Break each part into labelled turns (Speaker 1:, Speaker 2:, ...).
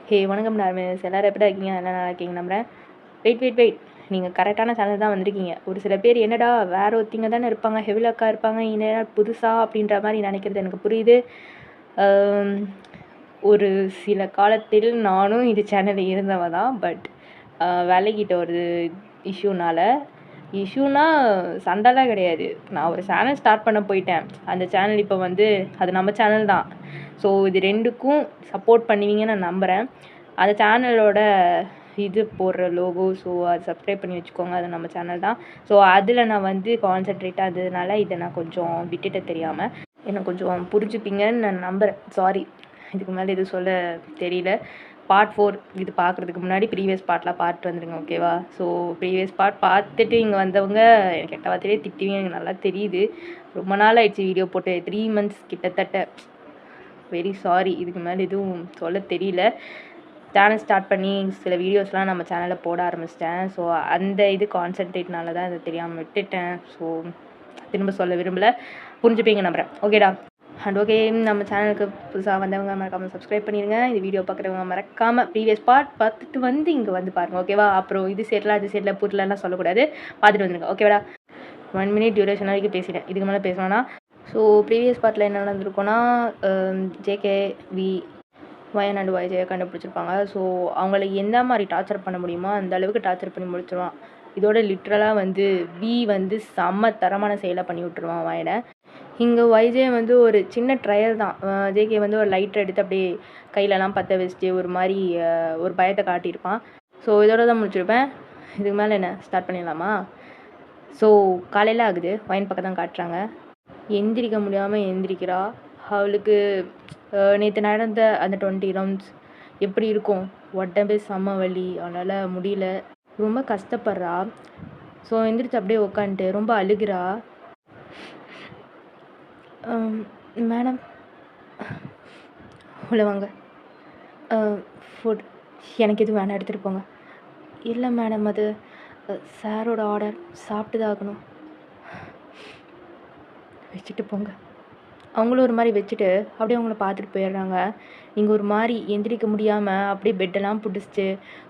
Speaker 1: ஹே வணக்கம் நார்மல்ஸ், எல்லோரும் எப்படி இருக்கீங்க? எல்லாம் நல்லா இருக்கீங்க நம்புறேன். வெயிட் நீங்கள் கரெக்டான சேனல் தான் வந்திருக்கீங்க. ஒரு சில பேர் என்னடா வேற ஒருத்திங்க தானே இருப்பாங்க, ஹெவிலக்கா இருப்பாங்க, என்னடா புதுசாக அப்படின்ற மாதிரி நினைக்கிறது எனக்கு புரியுது. ஒரு சில காலத்தில் நானும் இது சேனலில் இருந்தவ தான். பட் வேலைக்கிட்ட ஒரு இஷ்யூனா சண்டைலாம் கிடையாது. நான் ஒரு சேனல் ஸ்டார்ட் பண்ண போயிட்டேன். அந்த சேனல் இப்போ வந்து அது நம்ம சேனல் தான். ஸோ இது ரெண்டுக்கும் சப்போர்ட் பண்ணுவீங்கன்னு நான் நம்புகிறேன். அந்த சேனலோட இது போடுற லோகோ, ஸோ அது சப்ஸ்கிரைப் பண்ணி வச்சுக்கோங்க. அது நம்ம சேனல் தான். ஸோ அதில் நான் வந்து கான்சென்ட்ரேட்டாக இருந்ததுனால இதை நான் கொஞ்சம் விட்டுட்டு தெரியாமல் என்னை கொஞ்சம் புரிஞ்சுப்பீங்கன்னு நான் நம்புகிறேன். சாரி, இதுக்கு மேலே எதுவும் சொல்ல தெரியல. பார்ட் 4 இது பார்க்குறதுக்கு முன்னாடி ப்ரீவியஸ் பார்ட்லாம் பார்த்து வந்துடுங்க, ஓகேவா? ஸோ ப்ரீவியஸ் பார்ட் பார்த்துட்டு இங்கே வந்தவங்க எனக்கு கெட்ட வார்த்தையிலே திட்டுவீங்க, எனக்கு நல்லா தெரியுது. ரொம்ப நாள் ஆயிடுச்சு வீடியோ போட்டு, 3 months கிட்டத்தட்ட. வெரி சாரி, இதுக்கு மேலே எதுவும் சொல்ல தெரியல. சேனல் ஸ்டார்ட் பண்ணி சில வீடியோஸ்லாம் நம்ம சேனலில் போட ஆரம்பிச்சிட்டேன். ஸோ அந்த இது கான்சென்ட்ரேட்னால தான் அதை தெரியாமல் விட்டுட்டேன். ஸோ திரும்ப சொல்ல விரும்பலை, புரிஞ்சுப்பீங்க நம்புகிறேன். ஓகேடா? அண்ட் ஓகே, நம்ம சேனலுக்கு புதுசாக வந்தவங்க மறக்காமல் சப்ஸ்கிரைப் பண்ணிடுங்க. இந்த வீடியோ பார்க்குறவங்க மறக்காமல் ப்ரீவியஸ் பார்ட் பார்த்துட்டு வந்து இங்கே வந்து பாருங்கள், ஓகேவா? அப்புறம் இது சேரலாம் அது சேரல புரியலலாம் சொல்லக்கூடாது, பார்த்துட்டு வந்துடுங்க, ஓகேவாடா? 1 minute டியூரேஷன் வரைக்கும் பேசிட்டேன், இதுக்கு மேலே பேசணும்னா. ஸோ ப்ரீவியஸ் பார்ட்டில் என்ன நடந்திருக்குன்னா, ஜேகே வி வயன் அண்ட் வைஜயை கண்டுபிடிச்சிருப்பாங்க. ஸோ அவங்கள எந்த மாதிரி டார்ச்சர் பண்ண முடியுமோ அந்த அளவுக்கு டார்ச்சர் பண்ணி முடிச்சிருவான். இதோட லிட்ரலாக வந்து வி வந்து செம்ம தரமான செயலை பண்ணி விட்டுருவான் வயனை. இங்கே வைஜே வந்து ஒரு சின்ன ட்ரையல் தான். ஜேகே வந்து ஒரு லைட்டர் எடுத்து அப்படியே கையிலலாம் பற்ற வச்சுட்டு ஒரு மாதிரி ஒரு பயத்தை காட்டியிருப்பான். ஸோ இதோட தான் முடிச்சிருப்பேன். இதுக்கு மேலே என்ன ஸ்டார்ட் பண்ணிடலாமா? ஸோ காலையில் ஆகுது, வயன் பக்கம் தான் காட்டுறாங்க. எந்திரிக்க முடியாமல் எந்திரிக்கிறா. அவளுக்கு நேற்று நடந்த அந்த 20 rounds எப்படி இருக்கும், உடம்பே செம்ம வலி, அவனால் முடியல, ரொம்ப கஷ்டப்படுறா. ஸோ எந்திரிச்சு அப்படியே உட்காந்துட்டு ரொம்ப அழுகிறா. மேடம் உள்ள வாங்க, ஃபுட் எனக்கு எதுவும் வேணாம், எடுத்துகிட்டு போங்க. இல்லை மேடம், அது சாரோட ஆர்டர், சாப்பிட்டு தான் ஆகணும். வச்சுட்டு போங்க. அவங்களும் ஒரு மாதிரி வச்சுட்டு அப்படியே அவங்கள பார்த்துட்டு போயிடுறாங்க. நீங்கள் ஒரு மாதிரி எந்திரிக்க முடியாமல் அப்படியே பெட்டெல்லாம் பிடிச்சிட்டு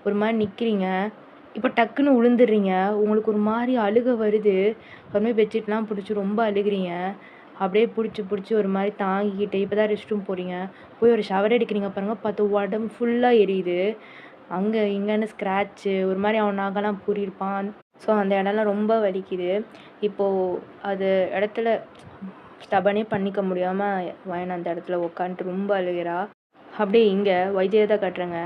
Speaker 1: ஒரு மாதிரி நிற்கிறீங்க. இப்போ டக்குன்னு விழுந்துடுறீங்க. உங்களுக்கு ஒரு மாதிரி அழுக வருது. ஒரு மாதிரி பெட்ஷீட்லாம் பிடிச்சி ரொம்ப அழுகிறீங்க. அப்படியே பிடிச்சி ஒரு மாதிரி தாங்கிக்கிட்டு இப்போ தான் ரெஸ்ட் ரூம் போகிறீங்க. போய் ஒரு ஷவர் எடுக்கிறீங்க பாருங்கள், பார்த்து உடம்பு ஃபுல்லாக எரியுது. அங்கே இங்கேன்னு ஸ்க்ராட்சு, ஒரு மாதிரி அவன் நகலாம் பூரியிருப்பான். ஸோ அந்த இடம்லாம் ரொம்ப வலிக்குது. இப்போது அது இடத்துல ஸ்டபனே பண்ணிக்க முடியாமல் வயன் அந்த இடத்துல உட்காந்துட்டு ரொம்ப அழுகிறா. அப்படியே இங்கே வைத்தியை தான் கட்டுறேங்க.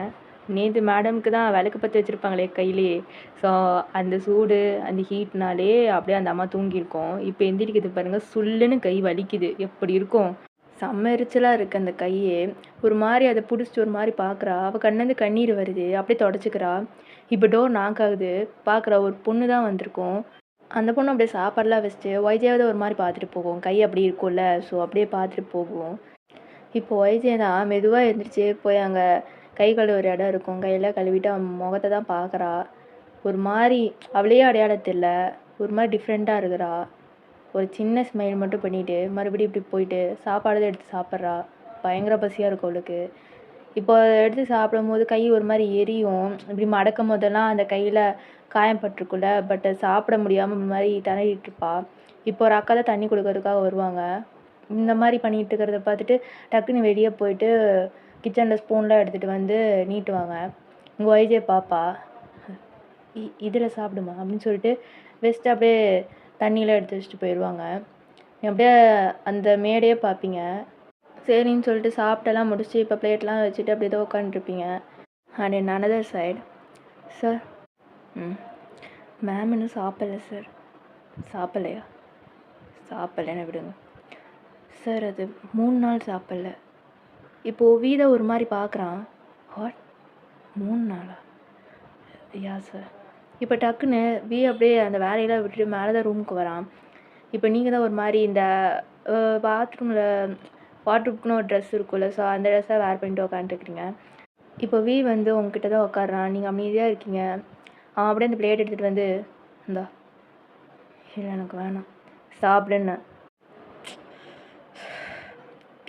Speaker 1: நேற்று மேடமுக்கு தான் விளக்கு பற்றி வச்சுருப்பாங்களே கையிலேயே. ஸோ அந்த சூடு அந்த ஹீட்னாலே அப்படியே அந்த அம்மா தூங்கியிருக்கோம். இப்போ எந்திரிக்குது பாருங்கள், சுல்லுன்னு கை வலிக்குது. எப்படி இருக்கும், செம்ம எரிச்சலாக இருக்குது அந்த கையே. ஒரு மாதிரி அதை பிடிச்சிட்டு ஒரு மாதிரி பார்க்குறா. அவள் கண்ணிலேருந்து கண்ணீர் வருது, அப்படியே தொடச்சிக்கிறா. இப்போ டோர் நாக் ஆகுது, பார்க்குறா. ஒரு பொண்ணு தான் வந்திருக்கோம். அந்த பொண்ணு அப்படியே சாப்பாடெலாம் வச்சுட்டு ஒய்ஜேவை ஒரு மாதிரி பார்த்துட்டு போகும். கை அப்படி இருக்கும்ல, ஸோ அப்படியே பார்த்துட்டு போகும். இப்போ ஒய்ஜே தான் மெதுவாக எழுந்திரிச்சு போய் அங்கே கை கழுவுற இடம் இருக்கும், கையில் கழுவிட்டு அவன் முகத்தை தான் பார்க்குறா. ஒரு மாதிரி அவளையே அடையாளத்தில்ல, ஒரு மாதிரி டிஃப்ரெண்ட்டாக இருக்கிறா. ஒரு சின்ன ஸ்மைல் மட்டும் பண்ணிவிட்டு மறுபடியும் இப்படி போயிட்டு சாப்பாடு தான் எடுத்து சாப்பிட்றா. பயங்கர பசியாக இருக்கும் அவளுக்கு. இப்போ அதை எடுத்து சாப்பிடும்போது கை ஒரு மாதிரி எரியும். இப்படி மடக்கும் போதெல்லாம் அந்த கையில் காயம் பட்டிருக்குல்ல, பட் சாப்பிட முடியாமல் இந்த மாதிரி திணறிட்டுருப்பா. இப்போ ஒரு அக்கா தான் தண்ணி கொடுக்கறதுக்காக வருவாங்க. இந்த மாதிரி பண்ணிகிட்டு இருக்கிறத பார்த்துட்டு டக்குன்னு வெளியே போயிட்டு கிச்சனில் ஸ்பூன்லாம் எடுத்துகிட்டு வந்து நீட்டுவாங்க. உங்கள் வைஜே பாப்பா இதில் சாப்பிடுமா அப்படின்னு சொல்லிட்டு வெஸ்ட்டு அப்படியே தண்ணியெலாம் எடுத்து வச்சுட்டு போயிடுவாங்க. அப்படியே அந்த மேடையே பார்ப்பீங்க. சரின்னு சொல்லிட்டு சாப்பிட்டெல்லாம் முடிச்சு இப்போ பிளேட்லாம் வச்சுட்டு அப்படியே தான் உட்காந்துருப்பீங்க. And in another side, sir ma'am இன்னும் சாப்பிடல சார். சாப்பிட்லையா? சாப்பிட்லன்னு விடுங்க சார், அது 3 நாள் சாப்பிட்ல. இப்போது வீதை ஒரு மாதிரி பார்க்குறான். வாட், 3 நாளா? யா சார். இப்போ டக்குன்னு அப்படியே அந்த வேலையெல்லாம் விட்டுட்டு மேலே தான் ரூமுக்கு வரான். இப்போ நீங்கள் தான் ஒரு மாதிரி இந்த பாத்ரூமில் வாட்ரூப்க்குன்னு ஒரு ட்ரெஸ் இருக்கும்ல, ஸோ அந்த ட்ரெஸ்ஸை வேர் பண்ணிட்டு உட்காந்துருக்குறீங்க. இப்போ வந்து உங்ககிட்ட தான் உட்காடுறான், நீங்கள் அமைதியாக இருக்கீங்க. அவன் அப்படியே அந்த பிளேட் எடுத்துகிட்டு வந்து, இந்தா. இல்லை எனக்கு வேணாம், சாப்பிடுன்னு.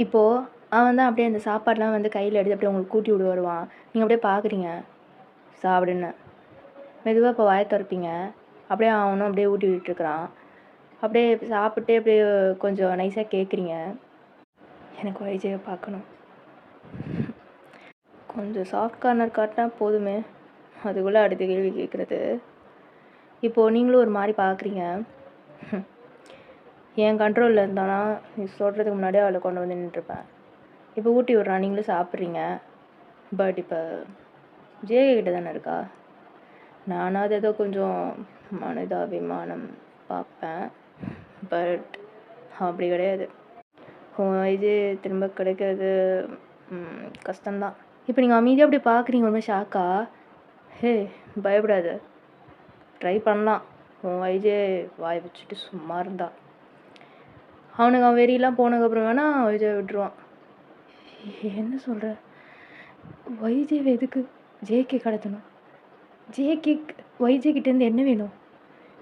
Speaker 1: இப்போது அவன் தான் அப்படியே அந்த சாப்பாடெலாம் வந்து கையில் எடுத்து அப்படியே உங்களுக்கு கூட்டி விட வருவான். நீங்கள் அப்படியே பார்க்குறீங்க சாப்பிடுன்னு. மெதுவாக இப்போ வாயை திறப்பீங்க. அப்படியே அவனும் அப்படியே ஊட்டி விட்டுருக்குறான். அப்படியே சாப்பிட்டு அப்படியே கொஞ்சம் நைஸாக கேட்குறீங்க, எனக்கு வைஜயை பார்க்கணும். கொஞ்சம் சாஃப்ட் கார்னர் காட்டினா போதுமே, அதுக்குள்ளே அடுத்த கேள்வி கேட்குறது. இப்போது நீங்களும் ஒரு மாதிரி பார்க்குறீங்க. என் கண்ட்ரோலில் இருந்தானா நீ சொல்கிறதுக்கு முன்னாடியே அவளை கொண்டு வந்து நின்றுருப்பேன். இப்போ ஊட்டி விட்றான், நீங்களும் சாப்பிட்றீங்க. பட் இப்போ ஜேகே கிட்ட தானே இருக்கா. நானாவது ஏதோ கொஞ்சம் மனிதாபிமானம் பார்ப்பேன். பட் அப்படி கிடையாது. இது திரும்ப கிடைக்கிறது கஷ்டம்தான். இப்போ நீங்கள் அமைதியாக அப்படி பார்க்குறீங்க, ரொம்ப ஷாக்கா. ஹே பயப்படாது, ட்ரை பண்ணலாம். உன் வைஜே வாய் வச்சுட்டு சும்மா இருந்தா. அவனுக்கு அவன் வெறியெல்லாம் போனதுக்கப்புறம் வேணால் வைஜயை விட்டுருவான். என்ன சொல்கிற? வைஜேவை எதுக்கு ஜேகே கடத்தணும்? ஜேகே வைஜே கிட்டேருந்து என்ன வேணும்?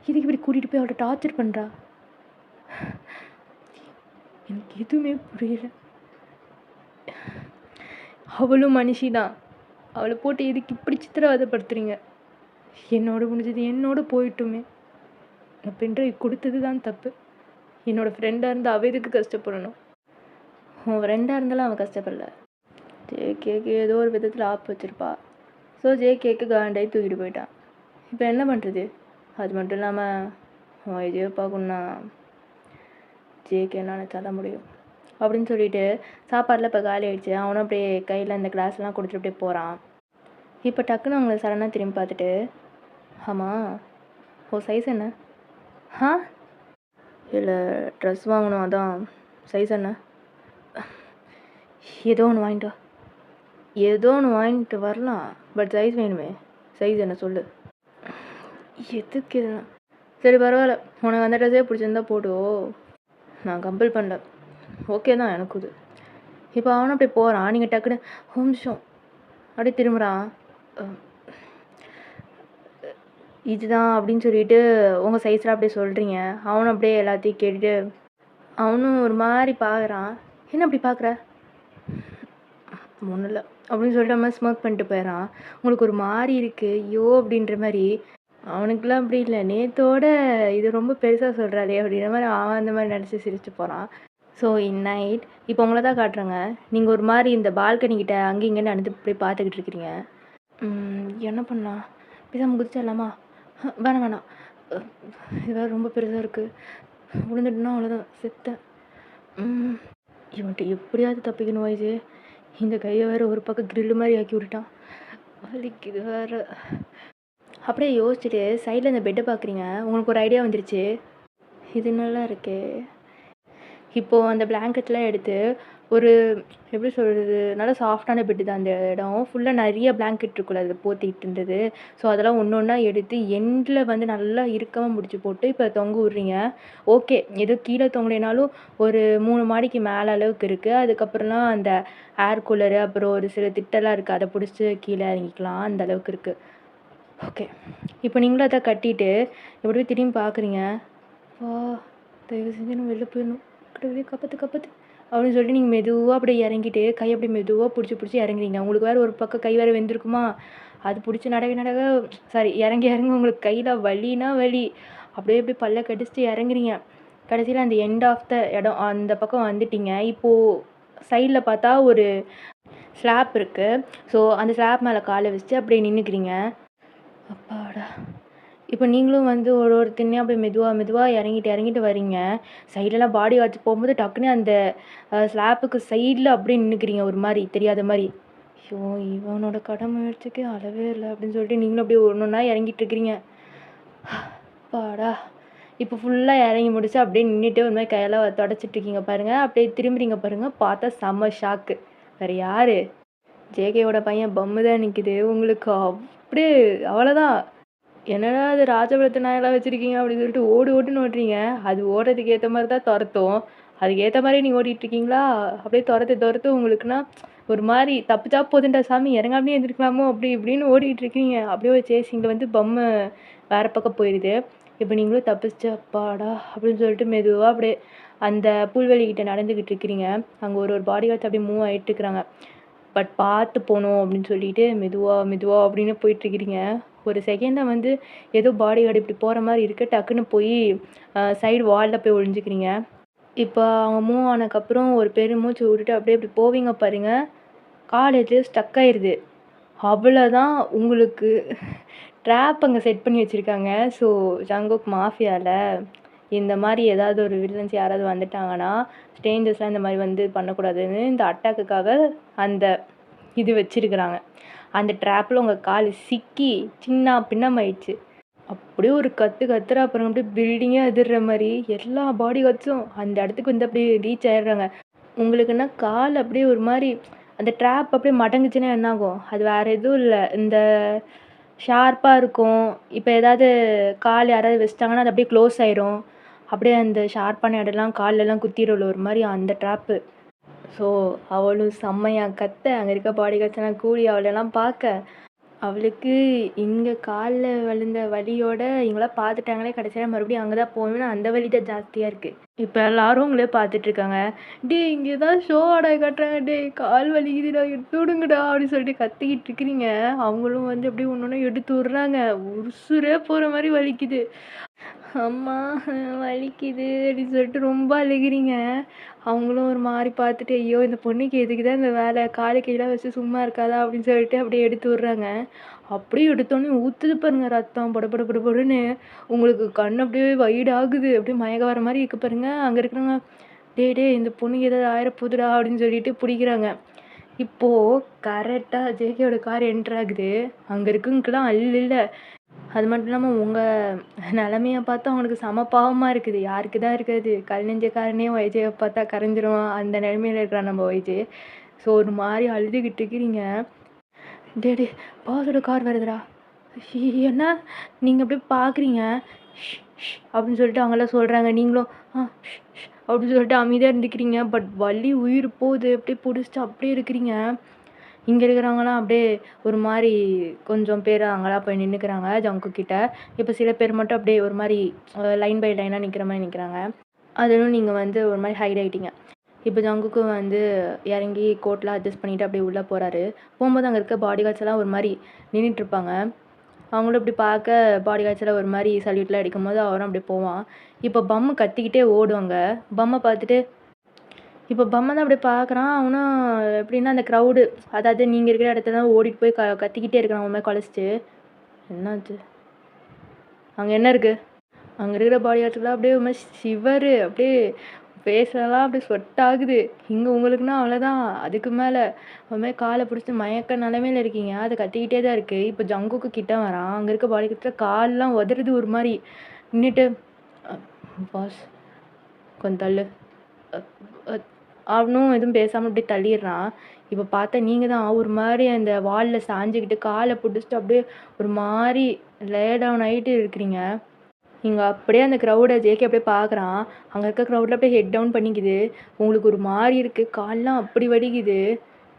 Speaker 1: இதுக்கு இப்படி கூட்டிகிட்டு போய் அவளை டார்ச்சர் பண்ணுறா? எனக்கு எதுவுமே புரியல. அவளும் மனுஷி தான். அவளை போட்டு எதுக்கு இப்படி சித்திரவதைப்படுத்துறீங்க? என்னோட முடிஞ்சது என்னோட போயிட்டுமே. நான் பென்ட்ரைவ் கொடுத்தது தான் தப்பு. என்னோடய ஃப்ரெண்டாக இருந்தால் அவள் எதுக்கு கஷ்டப்படணும்? உன் ஃப்ரெண்டாக இருந்தாலும் அவன் கஷ்டப்படல. ஜேகேக்கு ஏதோ ஒரு விதத்தில் ஆப்பு வச்சுருப்பா. ஸோ ஜேகேக்கு காண்டாகி தூக்கிட்டு போயிட்டான். இப்போ என்ன பண்ணுறது? அது மட்டும் இல்லாமல் வைஜயை பார்க்கணுன்னா ஜேகே நினச்சா தான் முடியும் அப்படின்னு சொல்லிட்டு சாப்பாடில் இப்போ காலி ஆகிடுச்சு. அவனும் அப்படியே கையில் இந்த கிளாஸ்லாம் கொடுத்துட்டு அப்படியே போகிறான். இப்போ டக்குன்னு அவங்கள சடனாக திரும்பி பார்த்துட்டு, ஆமாம் ஓ சைஸ் என்ன? இல்லை ட்ரெஸ் வாங்கணும், அதான் சைஸ் என்ன? ஏதோ ஒன்று வாங்கிட்டு வரலாம். பட் சைஸ் வேணுமே. சைஸ் என்ன சொல்லு. எதுக்கு இதெல்லாம்? சரி பரவாயில்ல, உனக்கு அந்த ட்ரெஸ்ஸே பிடிச்சிருந்தா போடு, நான் கம்பல் பண்ணல. ஓகே தான் எனக்கு இது. இப்போ அவனும் அப்படியே போகிறான். நீங்கள் டக்குன்னு ஒரு நிமிஷம் அப்படியே திரும்புகிறான். இதுதான் அப்படின்னு சொல்லிட்டு உங்கள் சைஸில் அப்படியே சொல்கிறீங்க. அவனும் அப்படியே எல்லாத்தையும் கேட்டுட்டு அவனும் ஒரு மாதிரி பார்க்குறான். என்ன அப்படி பார்க்குற? ஒன்றும் இல்லை அப்படின்னு சொல்லிட்டு நம்ம ஸ்மோக் பண்ணிட்டு போயிடறான். உங்களுக்கு ஒரு மாதிரி இருக்குது, ஐயோ அப்படின்ற மாதிரி. அவனுக்குலாம் அப்படி இல்லை, நேத்தோட இது ரொம்ப பெருசாக சொல்கிறாளே அப்படின்ற மாதிரி அவன் அந்த மாதிரி நினச்சி சிரிச்சு போகிறான். ஸோ இன் நைட் இப்போ உங்களை தான் காட்டுறாங்க. நீங்கள் ஒரு மாதிரி இந்த பால்கனிக்கிட்ட அங்கே இங்கேன்னு அனுப்பி போய் பார்த்துக்கிட்டு இருக்கிறீங்க. என்ன பண்ணலாம்? பேசாமல் குதிச்சிடலாமா? வேணாம், இது வேறு ரொம்ப பெருசாக இருக்குது, விழுந்துட்டுனா அவ்வளோதான், செத்தேன். இவன்ட்டு எப்படியாவது தப்பிக்கணும் வைஜே. இந்த கையை வேறு ஒரு பக்கம் கிரில்லு மாதிரி ஆக்கி விட்டுட்டான், வலிக்குது வேறு. அப்படியே யோசிச்சுட்டு சைடில் இந்த பெட்டை பார்க்குறீங்க. உங்களுக்கு ஒரு ஐடியா வந்துருச்சு. இது நல்லா இருக்கே. இப்போது அந்த பிளாங்கெட்லாம் எடுத்து ஒரு எப்படி சொல்கிறது, நல்லா சாஃப்டான பெட்டு தான் அந்த இடம். ஃபுல்லாக நிறைய பிளாங்கெட் இருக்குல்ல, அதில் போத்திக்கிட்டு இருந்தது. ஸோ அதெல்லாம் ஒன்று ஒன்றா எடுத்து எண்டில் வந்து நல்லா இறுக்கமாக முடிச்சு போட்டு இப்போ தொங்க விட்றீங்க. ஓகே, ஏதோ கீழே தொங்கலைனாலும் ஒரு 3 மாடிக்கு மேலே அளவுக்கு இருக்குது. அதுக்கப்புறம்லாம் அந்த ஏர் கூலரு அப்புறம் ஒரு சில திட்டெல்லாம் இருக்குது, அதை பிடிச்சி கீழே இறங்கிக்கலாம், அந்த அளவுக்கு இருக்குது. ஓகே, இப்போ நீங்களும் அதை கட்டிட்டு எப்படி திரும்பி பார்க்குறீங்க. வா தயவு செஞ்சு நம்ம வெளில போயிடணும், கடவுளே காப்பாற்று அப்படின்னு சொல்லிட்டு நீங்கள் மெதுவாக அப்படியே இறங்கிட்டு கை அப்படியே மெதுவாக பிடிச்சி இறங்குறீங்க. உங்களுக்கு வேறு ஒரு பக்கம் கை வேறு வெந்திருக்குமா, அது பிடிச்சி நடக்க சாரி இறங்கி உங்களுக்கு கையில் வலினா வலி. அப்படியே பல்ல கடிச்சிட்டு இறங்குறீங்க. கடைசியில் அந்த எண்ட் ஆஃப் த இடம் அந்த பக்கம் வந்துட்டீங்க. இப்போது சைடில் பார்த்தா ஒரு ஸ்லாப் இருக்குது. ஸோ அந்த ஸ்லாப் மேலே காலை வச்சு அப்படியே நின்றுக்கிறீங்க. அப்பாடா. இப்போ நீங்களும் வந்து ஒரு திண்ணையாக அப்படியே மெதுவாக இறங்கிட்டு வரீங்க. சைட்லலாம் பாடி வாட்ச் போகும்போது டக்குன்னு அந்த ஸ்லாப்புக்கு சைடில் அப்படியே நின்றுக்கிறீங்க, ஒரு மாதிரி தெரியாத மாதிரி. ஐயோ இவனோட கடமை முயற்சிக்கு அளவே இல்லை அப்படின்னு சொல்லிட்டு நீங்களும் அப்படியே ஒன்றா இறங்கிட்டு இருக்கிறீங்க. அப்பாடா. இப்போ ஃபுல்லாக இறங்கி முடிச்சு அப்படியே நின்றுட்டு ஒரு மாதிரி கையெல்லாம் தொடச்சிட்ருக்கீங்க பாருங்கள். அப்படியே திரும்புறீங்க பாருங்கள், பார்த்தா செம்ம ஷாக்கு. வேறு யார்? ஜேகேவோட பையன் பம்மு தான் நிற்கிது. உங்களுக்கு அப்படியே அவ்வளோதான். என்னடா அது ராஜபுரத்து நாயெல்லாம் வச்சுருக்கீங்க அப்படின்னு சொல்லிட்டு ஓடுன்னு ஓட்டுறீங்க. அது ஓடுறதுக்கு ஏற்ற மாதிரி தான் துரத்தும். அதுக்கு ஏற்ற மாதிரி நீங்கள் ஓடிட்டுருக்கீங்களா? அப்படியே துரத்து உங்களுக்குன்னா ஒரு மாதிரி தப்பிச்சா போதுண்டா சாமி, இறங்காமலே எழுந்திருக்கலாமோ அப்படி இப்படின்னு ஓடிட்டு இருக்கீங்க. அப்படியே ஒரு சேசிங்கில் வந்து பொம்மை வேறு பக்கம் போயிடுது. இப்போ நீங்களும் தப்பிச்சு அப்பாடா அப்படின்னு சொல்லிட்டு மெதுவாக அப்படியே அந்த புல்வெளிகிட்ட நடந்துக்கிட்டு இருக்கிறீங்க. அங்கே ஒரு ஒரு பாடி கார்ட்ஸ் அப்படியே மூவ் ஆகிட்டு இருக்கிறாங்க. பட் பார்த்து போகணும் அப்படின்னு சொல்லிட்டு மெதுவா மெதுவா அப்படின்னு போயிட்டுருக்கிறீங்க. ஒரு செகண்டில் வந்து ஏதோ பாடி கார்டு இப்படி போகிற மாதிரி இருக்கு. டக்குன்னு போய் சைடு வாலில் போய் ஒழிஞ்சிக்கிறீங்க. இப்போ அவங்க மூவ் ஆனதுக்கப்புறம் ஒரு பெருமூச்சு விட்டுட்டு அப்படியே இப்படி போவீங்க பாருங்க. காலேஜ் ஸ்டக் ஆயிடுது. அவ்வளோதான், உங்களுக்கு ட்ராப் அங்கே செட் பண்ணி வச்சுருக்காங்க. ஸோ ஜங்குக் மாஃபியாவில் இந்த மாதிரி ஏதாவது ஒரு வில்லன்ஸ் யாராவது வந்துட்டாங்கன்னா ஸ்ட்ரேஞ்சர்ஸ்லாம் இந்த மாதிரி வந்து பண்ணக்கூடாதுன்னு இந்த அட்டாக்குக்காக அந்த இது வச்சுருக்குறாங்க. அந்த ட்ராப்பில் உங்கள் கால் சிக்கி சின்ன பின்னமாயிடுச்சு. அப்படியே ஒரு கத்துறா அப்புறம் அப்படியே பில்டிங்கே அதிர்ற மாதிரி எல்லா பாடி கார்ட்ஸும் அந்த இடத்துக்கு வந்து அப்படியே ரீச் ஆயிடுறாங்க. உங்களுக்குன்னா கால் அப்படியே ஒரு மாதிரி அந்த ட்ராப் அப்படியே மடங்குச்சுன்னா என்ன ஆகும்? அது வேறு எதுவும் இல்லை, இந்த ஷார்ப்பாக இருக்கும். இப்போ ஏதாவது கால் யாராவது வச்சிட்டாங்கன்னா அது அப்படியே க்ளோஸ் ஆயிரும். அப்படியே அந்த ஷார்ப்பான இடம்லாம் கால்லலாம் குத்திடும்ல ஒரு மாதிரி அந்த ட்ராப்பு. ஸோ அவளும் செம்மையாக கத்த, அங்கே இருக்க பாடி கார்ட்ஸ்லாம் கூடி அவளெல்லாம் பார்க்க, அவளுக்கு இங்கே காலில் விழுந்த வலியோட இவங்களாம் பார்த்துட்டாங்களே கடைசியில் மறுபடியும் அங்கே தான் போவேன்னு அந்த வலி தான் ஜாஸ்தியாக இருக்குது. இப்போ எல்லாரும் உங்களே பார்த்துட்ருக்காங்க. டே இங்கே தான் ஷோ ஆட காட்டுறாங்க, டே கால் வலிக்குதுடா எடுத்து விடுங்கடா அப்படின்னு சொல்லிட்டு கத்திக்கிட்டு இருக்கிறீங்க. அவங்களும் வந்து அப்படியே ஒன்று ஒன்று எடுத்து விட்றாங்க. உசுரே போகிற மாதிரி வலிக்குது. அம்மா வலிக்குது அப்படின்னு சொல்லிட்டு ரொம்ப அழுகிறீங்க. அவங்களும் ஒரு மாதிரி பார்த்துட்டு ஐயோ இந்த பொண்ணுக்கு எதுக்கு தான் இந்த வேலை, காலு கையெல்லாம் வச்சு சும்மா இருக்காதா அப்படின்னு சொல்லிட்டு அப்படியே எடுத்து விட்றாங்க. அப்படியே எடுத்தோடனே ஊற்றுது பாருங்க ரத்தம் பட படன்னு. உங்களுக்கு கண் அப்படியே வைட் ஆகுது, அப்படியே மயக்கம் வர மாதிரி இருக்கு பாருங்க. அங்கே இருக்கிறவங்க டே இந்த பொண்ணுக்கு ஏதாவது ஆயிரப்போகுதுடா அப்படின்னு சொல்லிட்டு பிடிக்கிறாங்க. இப்போது கரெக்டாக ஜேகேயோட கார் என்ட்ரு ஆகுது. அங்கே இருக்கவங்களுக்குலாம் இல்லை. அது மட்டும் இல்லாமல் உங்கள் நிலமைய பார்த்தா அவனுக்கு செம பாவமாக இருக்குது. யாருக்கு தான் இருக்காது? கல் நெஞ்சக்காரனே ஒய்ஜேயை பார்த்தா கரைஞ்சிருவான். அந்த நிலமையில இருக்கிறான் நம்ம ஒய்ஜே. ஸோ ஒரு மாதிரி அழுதுகிட்டு இருக்கிறீங்க. டே பாஸோட கார் வருதுடா. என்ன நீங்கள் அப்படியே பார்க்குறீங்க அப்படின்னு சொல்லிட்டு அவங்களாம் சொல்கிறாங்க. நீங்களும் அப்படின்னு சொல்லிட்டு அமைதியாக இருந்துக்கிறீங்க. பட் வலி உயிர் போகுது. அப்படியே பிடிச்சிட்டு அப்படியே இருக்கிறீங்க. இங்கே இருக்கிறவங்களாம் அப்படியே ஒரு மாதிரி கொஞ்சம் பேர் அங்கெல்லாம் போய் நின்றுக்கிறாங்க ஜங்கு கிட்ட. இப்போ சில பேர் மட்டும் அப்படியே ஒரு மாதிரி லைன் பை லைனாக நிற்கிற மாதிரி நிற்கிறாங்க. அதுவும் நீங்கள் வந்து ஒரு மாதிரி ஹைட் ஆகிட்டீங்க. இப்போ ஜங்குக்கு வந்து இறங்கி கோட்லாம் அட்ஜஸ்ட் பண்ணிவிட்டு அப்படியே உள்ளே போகிறாரு. போகும்போது அங்கே இருக்க பாடி கார்ட்ஸ் எல்லாம் ஒரு மாதிரி நின்றுட்டுருப்பாங்க. அவங்களும் இப்படி பார்க்க பாடி கார்ட்ஸ் எல்லாம் ஒரு மாதிரி சல்யூட்லாம் அடிக்கும் போது அவரும் அப்படியே போவான். இப்போ பம்மு கத்திக்கிட்டே ஓடுவாங்க. பம்மை பார்த்துட்டு இப்போ பம்மை தான் அப்படியே பார்க்குறான். அவனும் எப்படின்னா அந்த க்ரௌடு, அதாவது நீங்கள் இருக்கிற இடத்துல தான் ஓடிட்டு போய் கத்திக்கிட்டே இருக்கிறான் அவன் மாதிரி குலைச்சிட்டு. என்னாச்சு? அங்கே என்ன இருக்குது? அங்கே இருக்கிற பாடி கார்ட்ஸ்லாம் அப்படியே ஒரு மாதிரி ஷிவரு, அப்படியே ஃபேஸ்லலாம் அப்படியே ஸ்வெட் ஆகுது. இங்கே உங்களுக்குன்னா அவ்வளோதான். அதுக்கு மேலே ஒரு மாதிரி காலை பிடிச்சி மயக்க நிலமையில இருக்கீங்க. அது கத்திக்கிட்டே தான் இருக்குது. இப்போ ஜங்குக்கு கிட்ட வரான். அங்கே இருக்க பாடி கார்ட்ஸில் கால்லாம் உதறது ஒரு மாதிரி நின்றுட்டு, பாஸ் கொஞ்சம் தள்ளு அவனும் எதுவும் பேசாமல் அப்படியே தள்ளிடுறான். இப்போ பார்த்தா நீங்கள் தான் ஒரு மாதிரி அந்த வாலில் சாஞ்சிக்கிட்டு காலை பிடிச்சிட்டு அப்படியே ஒரு மாதிரி லே டவுன் ஆகிட்டு இருக்கிறீங்க. இங்கே அப்படியே அந்த க்ரௌடை ஜேகே அப்படியே பார்க்குறான். அங்கே இருக்க க்ரௌடில் அப்படியே ஹெட் டவுன் பண்ணிக்குது. உங்களுக்கு ஒரு மாதிரி இருக்குது, கால்லாம் அப்படி வலிக்குது.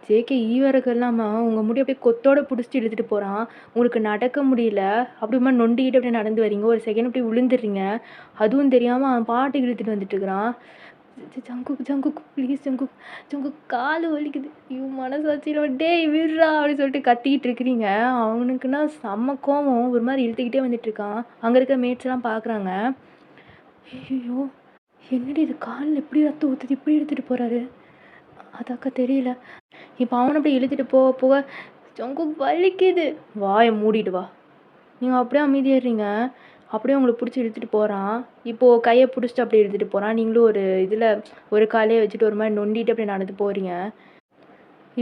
Speaker 1: ஜேகே ஈவரகம் இல்லாமல் உங்கள் முடி அப்படியே கொத்தோடு பிடிச்சிட்டு இழுத்துட்டு போகிறான். உங்களுக்கு நடக்க முடியல. அப்படிமா நொண்டிக்கிட்டு அப்படியே நடந்து வரீங்க. ஒரு செகண்ட் அப்படியே விழுந்துடுறீங்க. அதுவும் தெரியாமல் அவன் பாட்டுக்கு இழுத்துட்டு வந்துட்டுருக்கிறான். ஜங்குக் ப்ளீஸ் ஜங்குக் கால் வலிக்குது. ஐயோ மனசாட்சியில் டேய் விடுறா அப்படின்னு சொல்லிட்டு கத்திக்கிட்டு இருக்கிறீங்க. அவனுக்குன்னா செம்ம கோவம், ஒரு மாதிரி இழுத்துக்கிட்டே வந்துட்டுருக்கான். அங்கே இருக்க மேட்ஸ்லாம் பார்க்குறாங்க. ஐயோ என்னடி இது காலில் எப்படி ரத்தம் ஊற்றுது, இப்படி எடுத்துகிட்டு போகிறாரு, அதாக்கா தெரியல. இப்போ அவனை அப்படி இழுத்துட்டு போக ஜங்குக் வலிக்குது. வாயை மூடிட்டு வா. நீங்கள் அப்படியே அமைதியாடுறீங்க. அப்படியே உங்களுக்கு பிடிச்சி இழுத்துட்டு போகிறான். இப்போது கையை பிடிச்சிட்டு அப்படியே இழுத்துட்டு போகிறான். நீங்களும் ஒரு இதில் ஒரு காலையை வச்சுட்டு ஒரு மாதிரி நொண்டிட்டு அப்படியே நடந்து போகிறீங்க.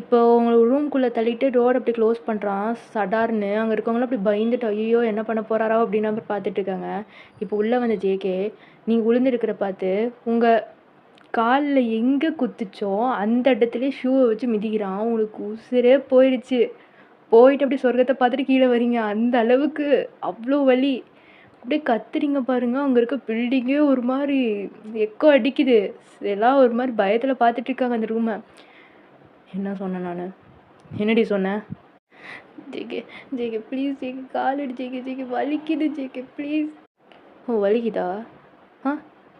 Speaker 1: இப்போ உங்களை ரூம்குள்ளே தள்ளிட்டு டோர் அப்படி க்ளோஸ் பண்ணுறான் சடார்னு. அங்கே இருக்கவங்களும் அப்படி பயந்துட்டு ஐயோ என்ன பண்ண போகிறாரோ அப்படின்னு அப்படி பார்த்துட்டு இருக்காங்க. இப்போ உள்ளே வந்த ஜேகே நீங்கள் விழுந்துருக்கிற பார்த்து உங்கள் காலில் எங்கே குத்துச்சோ அந்த இடத்துல ஷூவை வச்சு மிதிக்கிறான். உங்களுக்கு உசுரே போயிடுச்சு. போயிட்டு அப்படியே சொர்க்கத்தை பார்த்துட்டு கீழே வரீங்க. அந்த அளவுக்கு அவ்வளோ வலி. அப்படியே கத்துறீங்க பாருங்க. அங்கே இருக்க பில்டிங்கே ஒரு மாதிரி எக்கோ அடிக்குது. எல்லாம் ஒரு மாதிரி பயத்தில் பார்த்துட்டு இருக்காங்க அந்த ரூமை. என்ன சொன்னேன் நான்? என்னடி சொன்னேன்? ஜேகே ஜேகே ப்ளீஸ் ஜேகே கால் அடி ஜேகே வலிக்குது ஜேகே ப்ளீஸ். ஓ வலிக்குதா?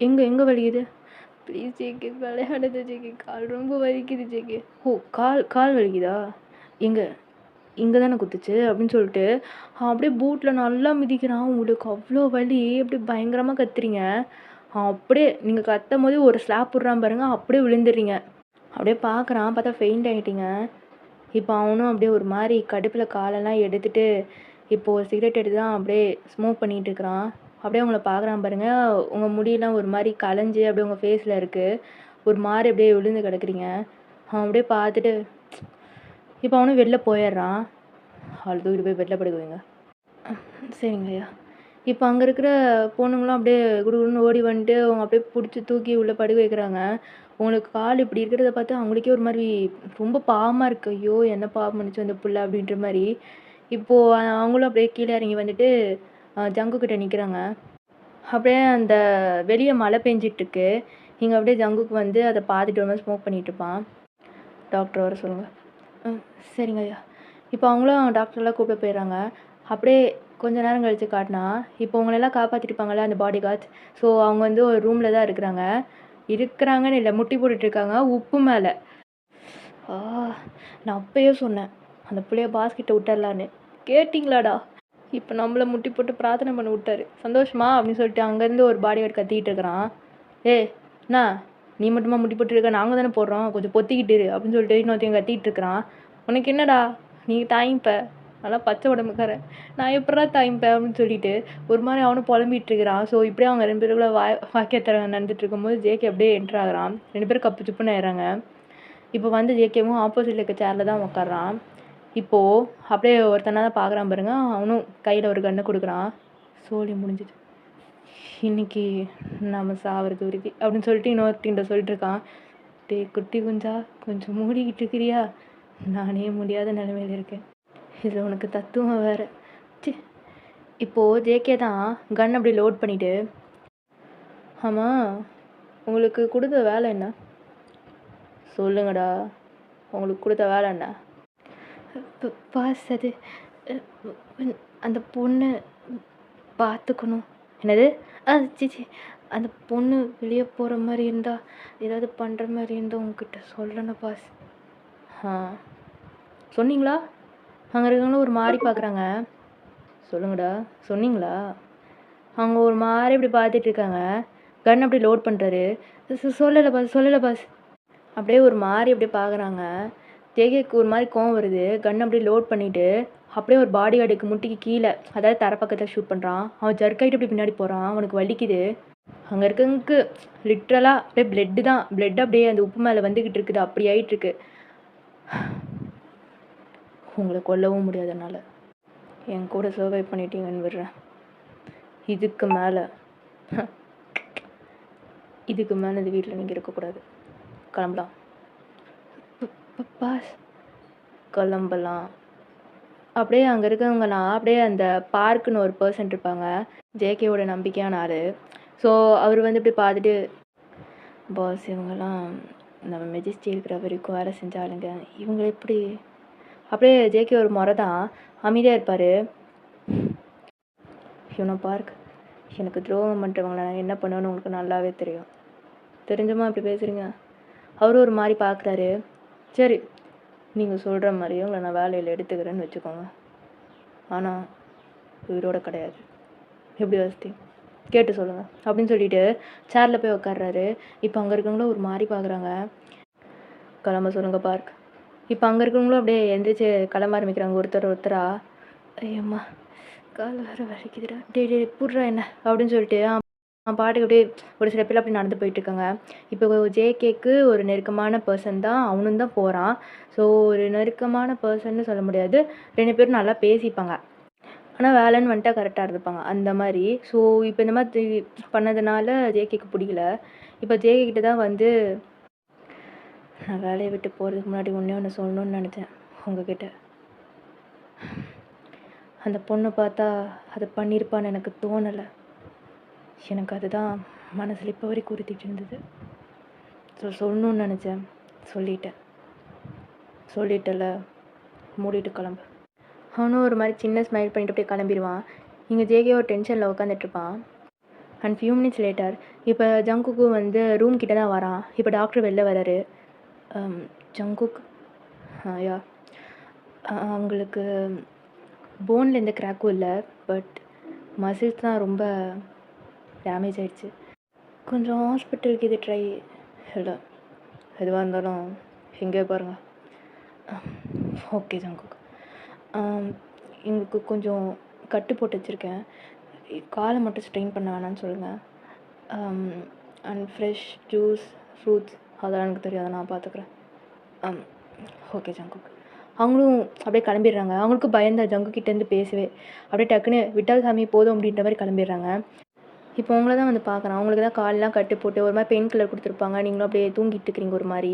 Speaker 1: எங்கே வலிக்குது? ப்ளீஸ் ஜேகே விளையாடுது ஜேகே, கால் ரொம்ப வலிக்குது ஜேகே. ஓ கால் கால் வலிக்குதா? எங்க இங்கே தானே குத்துச்சு அப்படின்னு சொல்லிட்டு அப்படியே பூட்டில் நல்லா மிதிக்கிறான். உங்களுக்கு அவ்வளோ வலி, அப்படியே பயங்கரமாக கத்துறீங்க. அப்படியே நீங்கள் கத்தும் போது ஒரு ஸ்லாப் விட்றான் பாருங்க, அப்படியே விழுந்துடுறீங்க. அப்படியே பார்க்குறான், பார்த்தா ஃபெயிண்ட் ஆகிட்டீங்க. இப்போ அவனும் அப்படியே ஒரு மாதிரி கடுப்பில் காலெல்லாம் எடுத்துட்டு இப்போது ஒரு சிகரெட் எடுத்து தான் அப்படியே ஸ்மோக் பண்ணிகிட்டு இருக்கிறான். அப்படியே உங்களை பார்க்குறான் பாருங்க, உங்கள் முடியெல்லாம் ஒரு மாதிரி கலைஞ்சி அப்படியே உங்கள் ஃபேஸில் இருக்குது. ஒரு மாதிரி அப்படியே விழுந்து கிடக்குறீங்க. அவன் அப்படியே பார்த்துட்டு இப்போ அவனும் வெளில போயிடுறான். அவள் தூக்கிட்டு போய் பெட்டில் படுக்குவீங்க. சரிங்க ஐயா. இப்போ அங்கே இருக்கிற பொண்ணுங்களும் அப்படியே குடுகுடுன்னு ஓடி வந்துட்டு அவங்க அப்படியே பிடிச்சி தூக்கி உள்ளே படுக்க வைக்கிறாங்க. உங்களுக்கு கால் இப்படி இருக்கிறத பார்த்து அவங்களுக்கே ஒரு மாதிரி ரொம்ப பாவமாக இருக்குது. ஐயோ என்ன பாவம் பண்ணிச்சு அந்த புள்ள அப்படின்ற மாதிரி. இப்போது அவங்களும் அப்படியே கீழே இறங்கி வந்துட்டு ஜங்கு கிட்ட நிற்கிறாங்க. அப்படியே அந்த வெளியே மழை பெஞ்சிட்ருக்கு. இங்கே அப்படியே ஜங்குக்கு வந்து அதை பார்த்துட்டு ஒரு மாதிரி ஸ்மோக் பண்ணிகிட்டு இருப்பான். டாக்டர் வர சொல்லுங்கள். சரிங்க ஐயா. இப்போ அவங்களும் டாக்டர்லாம் கூப்பிட்டு போயிடுறாங்க. அப்படியே கொஞ்ச நேரம் கழித்து காட்டினா இப்போ உங்களெல்லாம் காப்பாற்றிருப்பாங்கள்ல அந்த பாடி கார்ட்ஸ். ஸோ அவங்க வந்து ஒரு ரூமில் தான் இருக்கிறாங்கன்னு இல்லை, முட்டி போட்டுட்ருக்காங்க உப்பு மேலே. நான் அப்பயே சொன்னேன் அந்த பிள்ளைய பாஸ்கிட்ட விட்டுறலான்னு, கேட்டிங்களாடா? இப்போ நம்மளை முட்டி போட்டு பிரார்த்தனை பண்ண விட்டாரு. சந்தோஷமா அப்படின்னு சொல்லிட்டு அங்கேருந்து ஒரு பாடி கார்டு கத்திக்கிட்டு இருக்கிறான். என்ன நீ மட்டுமா முட்டி போட்டுருக்க, நாங்கள் தானே போடுறோம், கொஞ்சம் பொத்திக்கிட்டு அப்படின்னு சொல்லிட்டு இன்னொருத்தையும் கத்திக்கிட்டு இருக்கிறான். உனக்கு என்னடா நீ தாயிப்ப, நல்லா பச்சை உடம்புக்காரன், நான் எப்படா தாயிப்பேன் அப்படின்னு சொல்லிட்டு ஒரு மாதிரி அவனும் புலம்பிகிட்டு இருக்கிறான். ஸோ இப்படியே அவங்க 2 பேருக்குள்ள வாக்கியத்தர நடந்துட்டு இருக்கும்போது ஜேகே அப்படியே என்ட்ரு ஆகுறான். 2 பேரும் கப்பு சுப்புன்னு ஆயிடுறாங்க. இப்போ வந்து ஜேகேவும் ஆப்போசிட்டில் இருக்க சேரில் தான் உட்காடுறான். இப்போது அப்படியே ஒருத்தனா தான் பார்க்குறான் பாருங்க, அவனும் கையில் ஒரு கன்னை கொடுக்குறான். சோழி முடிஞ்சிது, இன்னைக்கு நம்ம சாவறது உறுதி அப்படின்னு சொல்லிட்டு இன்னொருத்தின்ட்ட சொல்லிட்டு இருக்கான். டே குட்டி குஞ்சா கொஞ்சம் மூடிக்கிட்டு இருக்கிறியா, நானே முடியாத நிலைமையில் இருக்கேன், இது உனக்கு தத்துவம் வேறு. சி. இப்போது ஜேகே தான் கன் அப்படி லோட் பண்ணிவிட்டு, ஆமாம் உங்களுக்கு கொடுத்த வேலை என்ன சொல்லுங்கடா, உங்களுக்கு கொடுத்த வேலை என்ன? பாஸ் அது அந்த பொண்ணு பார்த்துக்கணும். என்னது? சிச்சி, அந்த பொண்ணு வெளியே போகிற மாதிரி இருந்தால் ஏதாவது பண்ணுற மாதிரி இருந்தால் உங்ககிட்ட சொல்லணும் பாஸ். சொன்னீங்களா? அங்கே இருக்கவங்களும் ஒரு மாதிரி பார்க்குறாங்க. சொல்லுங்கடா சொன்னீங்களா? அவங்க ஒரு மாதிரி இப்படி பார்த்துட்டு இருக்காங்க. கன் அப்படி லோட் பண்ணுறாரு. சொல்லலை பாஸ். அப்படியே ஒரு மாதிரி அப்படியே பார்க்குறாங்க. ஜேகேக்கு ஒரு மாதிரி கோவம் வருது. கன் அப்படியே லோட் பண்ணிவிட்டு அப்படியே ஒரு பாடி கார்டுக்கு முட்டிக்கு கீழே, அதாவது தரப்பக்கத்தில் ஷூட் பண்ணுறான். அவன் ஜர்க்காயிட்டு அப்படி பின்னாடி போகிறான். அவனுக்கு வலிக்குது. அங்கே இருக்கவங்களுக்கு லிட்ரலாக அப்படியே பிளட்டு தான், பிளட் அப்படியே அந்த உப்பு மேலே வந்துக்கிட்டு இருக்குது, அப்படி ஆகிட்டுருக்கு. உங்களை கொல்லவும் முடியாதனால என் கூட சர்வை பண்ணிட்டீங்கன்னு விடுறேன். இதுக்கு மேலே இந்த வீட்டில் நீங்கள் இருக்கக்கூடாது. கிளம்பலாம் பாஸ். கிளம்பலாம். அப்படியே அங்கே இருக்கவங்கலாம் அப்படியே அந்த பார்க்குன்னு ஒரு பர்சன் இருப்பாங்க, ஜேகேவோட நம்பிக்கையான ஆள். ஸோ அவர் வந்து இப்படி பார்த்துட்டு, பாஸ் இவங்கெல்லாம் நம்ம மெஜிஸ்ட்ரி இருக்கிற வரைக்கும் வேலை செஞ்சாலுங்க, இவங்க எப்படி? அப்படியே ஜேகே ஒரு முறை தான் அமைதியாக இருப்பார். இவனை பார்க், எனக்கு துரோகம் பண்ணுறவங்கள நான் என்ன பண்ணுவேன்னு உங்களுக்கு நல்லாவே தெரியும். தெரிஞ்சுமா அப்படி பேசுகிறீங்க? அவரும் ஒரு மாதிரி பார்க்குறாரு. சரி, நீங்கள் சொல்கிற மாதிரியே உங்களை நான் வேலையில் எடுத்துக்கிறேன்னு வச்சுக்கோங்க, ஆனால் உயிரோட கிடையாது. எப்படி வசதி கேட்டு சொல்லுங்கள் அப்படின்னு சொல்லிட்டு சேரில் போய் உட்காடுறாரு. இப்போ அங்கே இருக்கவங்களும் ஒரு மாதிரி பார்க்குறாங்க. கிளம்ப சொல்லுங்கள் பார்க். இப்போ அங்கே இருக்கவங்களும் அப்படியே எந்திரிச்சு கிளம்ப ஆரம்பிக்கிறாங்க ஒருத்தரா. ஐயம்மா கால் வேறு வலிக்குதுடா, டே புடுறா என்ன அப்படின்னு சொல்லிட்டு பாட்டுக்கு அப்படியே ஒரு சில பேர் அப்படி நடந்து போயிட்டுருக்காங்க. இப்போ ஜேகேக்கு ஒரு நெருக்கமான பர்சன் தான், அவனும் தான் போகிறான். ஸோ ஒரு நெருக்கமான பர்சன்னு சொல்ல முடியாது, 2 பேரும் நல்லா பேசிப்பாங்க, ஆனால் வேலைன்னு வந்துட்டா கரெக்டாக இருந்துப்பாங்க அந்த மாதிரி. ஸோ இப்போ இந்த மாதிரி பண்ணதுனால ஜேகேக்கு பிடிக்கல. இப்போ ஜேகே கிட்ட தான் வந்து, நான் வேலையை விட்டு போகிறதுக்கு முன்னாடி ஒன்று சொல்லணும்னு நினச்சேன் உங்ககிட்ட. அந்த பொண்ணை பார்த்தா அதை பண்ணியிருப்பான்னு எனக்கு தோணலை. எனக்கு அதுதான் மனசில் இப்போ வரைக்கும் உறுத்திட்டு இருந்தது. சொல்லணும்னு நினச்சேன், சொல்லிட்டல, மூடிட்டு கிளம்பு. அவனும் ஒரு மாதிரி சின்ன ஸ்மைல் பண்ணிட்டு அப்படியே கிளம்பிடுவான். இங்கே ஜேகே ஒரு டென்ஷனில் உட்காந்துட்ருப்பான். அண்ட் ஃபியூ மினிட்ஸ் லேட்டர் இப்போ ஜங்குக்கும் வந்து ரூம் கிட்ட தான் வரான். இப்போ டாக்டர் வெளில வராரு. ஜங்குக் யா அவங்களுக்கு போனில் எந்த கிராக்கும் இல்லை, பட் மசில்ஸ் தான் ரொம்ப டேமேஜ் ஆகிடுச்சு. கொஞ்சம் ஹாஸ்பிட்டலுக்கு இது ட்ரை இல்லை, எதுவாக இருந்தாலும் எங்கே பாருங்கள். ஓகே ஜங்குக், எங்களுக்கு கொஞ்சம் கட்டு போட்டு வச்சுருக்கேன், காலை மட்டும் ஸ்ட்ரெயின் பண்ண வேணான்னு சொல்லுங்கள். அண்ட் ஃப்ரெஷ் ஜூஸ் ஃப்ரூட்ஸ் அதெல்லாம் எனக்கு தெரியாது, நான் பார்த்துக்குறேன். Okay Jungkook. அவங்களும் அப்படியே கிளம்பிடுறாங்க. அவங்களுக்கும் பயந்தா ஜங்குக்கிட்டேருந்து பேசவே. அப்படியே டக்குன்னு விட்டால் சாமி போதும் அப்படின்ற மாதிரி கிளம்பிடுறாங்க. இப்போ அவங்கள தான் வந்து பார்க்குறேன். அவங்களுக்கு தான் காலெலாம் கட்டு போட்டு ஒரு மாதிரி பெயின் கில்லர் கொடுத்துருப்பாங்க. நீங்களும் அப்படியே தூங்கிட்டு இருக்கிறீங்க ஒரு மாதிரி.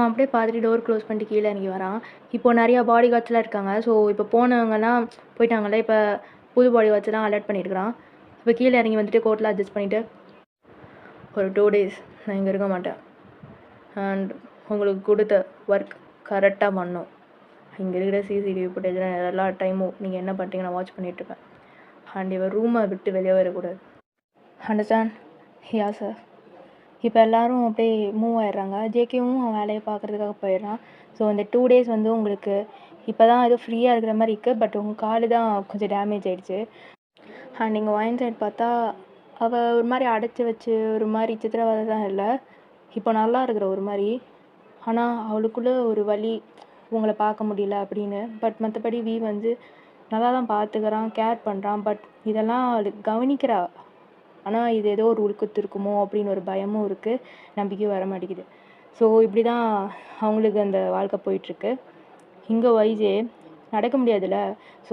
Speaker 1: அப்படியே பார்த்துட்டு டோர் க்ளோஸ் பண்ணிட்டு கீழே இறங்கி வரான். இப்போது நிறையா பாடி கார்ட்ஸ்லாம் இருக்காங்க. ஸோ இப்போ போனவங்கலாம் போயிட்டாங்கல்ல, இப்போ புது பாடி கார்ட்ஸ்லாம் அலர்ட் பண்ணியிருக்கிறான். இப்போ கீழே இறங்கி வந்துட்டு கோட்டில் அட்ஜஸ்ட் பண்ணிவிட்டு ஒரு 2 days நான் இங்கே இருக்க மாட்டேன். அண்ட் உங்களுக்கு கொடுத்த ஒர்க் கரெக்டாக பண்ணணும். இங்கே இருக்கிற சிசிடிவி ஃபுட்டேஜில் எல்லா டைமும் நீங்கள் என்ன பண்ணுறீங்க நான் வாட்ச் பண்ணிகிட்ருப்பேன். அண்ட் இவர் ரூமை விட்டு வெளியே வரக்கூடாது. அண்டர்ஸ்டாண்ட்? யா சார். இப்போ எல்லோரும் அப்படியே மூவ் ஆயிடுறாங்க. ஜேகேவும் அவன் வேலையை பார்க்குறதுக்காக போயிடுறான். ஸோ அந்த 2 days வந்து உங்களுக்கு இப்போ தான் ஏதோ ஃப்ரீயாக இருக்கிற மாதிரி இருக்குது, பட் உங்கள் காலு தான் கொஞ்சம் டேமேஜ் ஆகிடுச்சு. அண்ட் நீங்கள் ஒயின் சைட் பார்த்தா அவள் ஒரு மாதிரி அடைச்சி வச்சு ஒரு மாதிரி சித்திரவதை தான் இல்லை, இப்போ நல்லா இருக்கிற ஒரு மாதிரி. ஆனால் அவளுக்குள்ளே ஒரு வலி உங்களை பார்க்க முடியல அப்படின்னு. பட் மற்றபடி வந்து நல்லா தான் பார்த்துக்கிறான், கேர் பண்ணுறான். பட் இதெல்லாம் அவளுக்கு கவனிக்கிறா. ஆனால் இது ஏதோ ஒரு உள்குத்து இருக்குமோ அப்படின்னு ஒரு பயமும் இருக்குது, நம்பிக்கையும் வர மாட்டேங்குது. ஸோ இப்படி தான் அவங்களுக்கு அந்த வாழ்க்கை போயிட்டுருக்கு. இங்கே வைஜே நடக்க முடியாதுல்ல, ஸோ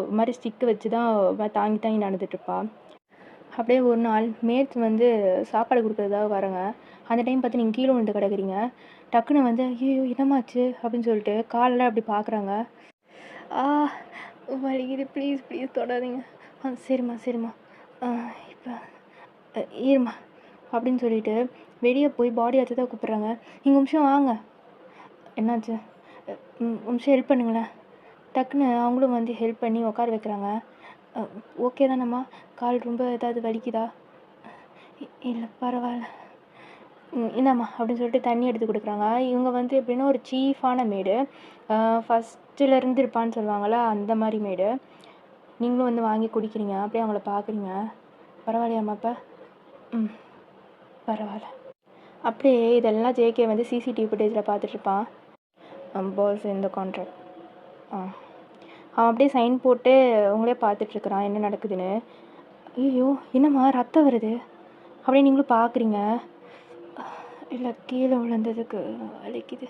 Speaker 1: ஒரு மாதிரி ஸ்டிக்கு வச்சு தான் தாங்கி தாங்கி நடந்துட்டுருப்பா. அப்படியே ஒரு நாள் மேட்ச் வந்து சாப்பாடு கொடுக்குறதாக வரங்க. அந்த டைம் பார்த்து நீங்கள் கீழே விழுந்து கிடக்குறீங்க. டக்குன்னு வந்து ஐயோ என்னமாச்சு அப்படின்னு சொல்லிட்டு காலெல்லாம் அப்படி பார்க்குறாங்க. வலிக்குது, ப்ளீஸ் ப்ளீஸ் தொடாதீங்க. சரிம்மா சரிம்மா, இப்போ இருமா அப்படின்னு சொல்லிட்டு வெளியே போய் பாடி ஆச்சு தான் கூப்பிட்றாங்க. நீங்கள் நிமிஷம் வாங்க. என்னாச்சு? நிமிஷம் ஹெல்ப் பண்ணுங்களேன். டக்குன்னு அவங்களும் வந்து ஹெல்ப் பண்ணி உட்கார வைக்கிறாங்க. ஓகே தானம்மா? கால் ரொம்ப ஏதாவது வலிக்குதா? இல்லை பரவாயில்ல, இந்தாம்மா அப்படின்னு சொல்லிட்டு தண்ணி எடுத்து கொடுக்குறாங்க. இவங்க வந்து எப்படின்னா ஒரு சீஃபான மேடு, ஃபஸ்ட்டுலேருந்து இருப்பான்னு சொல்லுவாங்களா அந்த மாதிரி மேடு. நீங்களும் வந்து வாங்கி குடிக்கிறீங்க, அப்படியே அவங்கள பார்க்குறீங்க. பரவாயில்லையாம்மா இப்போ? பரவாயில்ல. அப்படியே இதெல்லாம் ஜேகே வந்து சிசிடிவி ஃபுட்டேஜில் பார்த்துட்ருப்பான். பாஸ் இந்த கான்ட்ராக்ட் அவன் அப்படியே சைன் போட்டு அவங்களே பார்த்துட்ருக்குறான் என்ன நடக்குதுன்னு. ஐயோ என்னம்மா ரத்தம் வருது அப்படியே நீங்களும் பார்க்குறீங்க. இல்லை கீழே விழுந்ததுக்கு வலிக்குது.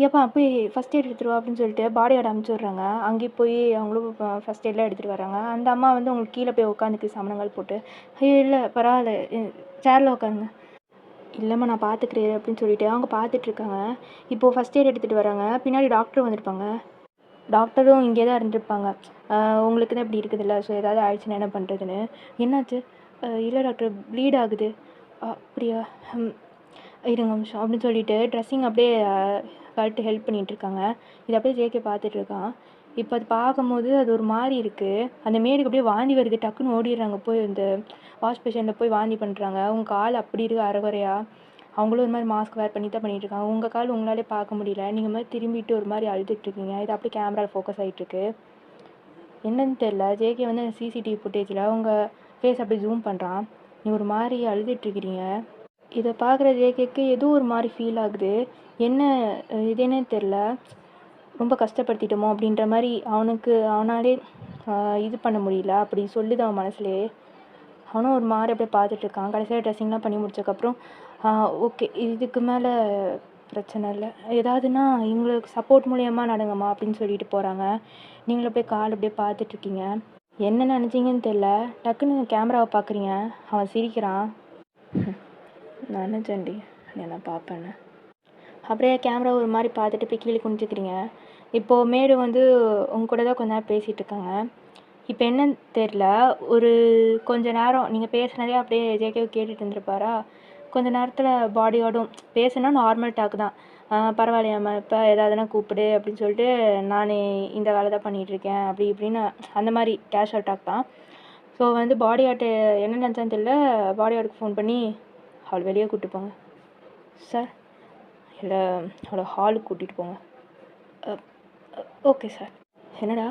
Speaker 1: எப்பா போய் ஃபஸ்ட் எய்ட் எடுத்துருவா அப்படின்னு சொல்லிட்டு பாடி கார்டு அமுச்சு விட்றாங்க. அங்கேயே போய் அவங்களும் ஃபஸ்ட் எய்ட்லாம் எடுத்துகிட்டு வராங்க. அந்த அம்மா வந்து உங்களுக்கு கீழே போய் உட்காந்துக்கு சமணங்கள் போட்டு ஐயோ இல்லை பரவாயில்ல சேரில் உட்காருங்க. இல்லைம்மா நான் பார்த்துக்கிறேன் அப்படின்னு சொல்லிட்டு அவங்க பார்த்துட்ருக்காங்க. இப்போது ஃபஸ்ட் எய்ட் எடுத்துகிட்டு வராங்க. பின்னாடி டாக்டரும் வந்திருப்பாங்க. டாக்டரும் இங்கே தான் இருந்திருப்பாங்க. உங்களுக்கு தான் இப்படி இருக்குதுல்ல, ஸோ ஏதாவது ஆயிடுச்சுன்னா என்ன பண்ணுறதுன்னு. என்னாச்சு? இல்லை டாக்டர் ப்ளீட் ஆகுது. அப்படியா? இருங்க நிமிஷம் அப்படின்னு சொல்லிட்டு ட்ரெஸ்ஸிங் அப்படியே கழட்டு ஹெல்ப் பண்ணிகிட்ருக்காங்க. இதை அப்படியே ஜேகே பார்த்துட்ருக்கான். இப்போ அது பார்க்கும்போது அது ஒரு மாதிரி இருக்குது. அந்த மேடுக்கு அப்படியே வாந்தி வருது. டக்குன்னு ஓடிடுறாங்க. போய் இந்த வாஷ் பேஷனில் போய் வாந்தி பண்ணுறாங்க. அவங்க கால் அப்படி இருக்குது அரைகுறையாக. அவங்களும் ஒரு மாதிரி மாஸ்க் வேர் பண்ணி தான் பண்ணிகிட்ருக்காங்க. உங்கள் கால் உங்களாலே பார்க்க முடியல. நீங்கள் மாதிரி திரும்பிட்டு ஒரு மாதிரி அழுதுட்ருக்கீங்க. இது அப்படியே கேமராவில் ஃபோக்கஸ் ஆகிட்டுருக்கு. என்னன்னு தெரில, ஜேகே வந்து சிசிடிவி ஃபுட்டேஜில் அவங்க ஃபேஸ் அப்படி ஜூம் பண்ணுறான். நீ ஒரு மாதிரி அழுதுட்ருக்கிறீங்க. இதை பார்க்குற ஜேகேக்கு ஏதோ ஒரு மாதிரி ஃபீல் ஆகுது. என்ன இதுன்னே தெரில, ரொம்ப கஷ்டப்படுத்திட்டோமோ அப்படின்ற மாதிரி அவனாலே இது பண்ண முடியல. அப்படி சொல்லுது அவன் மனசுலேயே. அவனும் ஒரு மாதிரி அப்படியே பார்த்துட்ருக்கான். கடைசியாக ட்ரெஸ்ஸிங்லாம் பண்ணி முடிச்சதுக்கப்புறம் ஓகே இதுக்கு மேலே பிரச்சனை இல்லை, ஏதாவதுன்னா இவங்களுக்கு சப்போர்ட் மூலியமாக நடங்கம்மா அப்படின்னு சொல்லிட்டு போகிறாங்க. நீங்களும் அப்படியே கால் அப்படியே பார்த்துட்ருக்கீங்க. என்ன நினச்சிங்கன்னு தெரில, டக்குன்னு கேமராவை பார்க்குறீங்க. அவன் சிரிக்கிறான். நினச்சேன்டி நான் பார்ப்பேன்னு. அப்படியே கேமரா ஒரு மாதிரி பார்த்துட்டு போய் கீழே குனிஞ்சிக்கிறீங்க. இப்போது மேடு வந்து உங்க கூட தான் கொஞ்ச நேரம் பேசிகிட்டு இருக்காங்க. இப்போ என்னன்னு தெரில, ஒரு கொஞ்ச நேரம் நீங்கள் பேசுனதே அப்படியே ஜேகே கேட்டுட்டு இருந்திருப்பாரா. கொஞ்ச நேரத்தில் பாடி கார்டும் பேசுனா நார்மல் டாக் தான். பரவாயில்லையாம்மா இப்போ ஏதாவதுனா கூப்பிடு அப்படின்னு சொல்லிட்டு நான் இந்த வேலை தான் பண்ணிகிட்ருக்கேன் அப்படி இப்படின்னு அந்த மாதிரி கேஷுவல் டாக் தான். ஸோ வந்து பாடி கார்டு என்ன நினச்சான்னு தெரியல, பாடி கார்டுக்கு ஃபோன் பண்ணி அவளை வெளியே கூப்பிட்டு போங்க சார், இல்லை அவளை ஹாலுக்கு கூட்டிகிட்டு போங்க. Okay sir. என்னடா?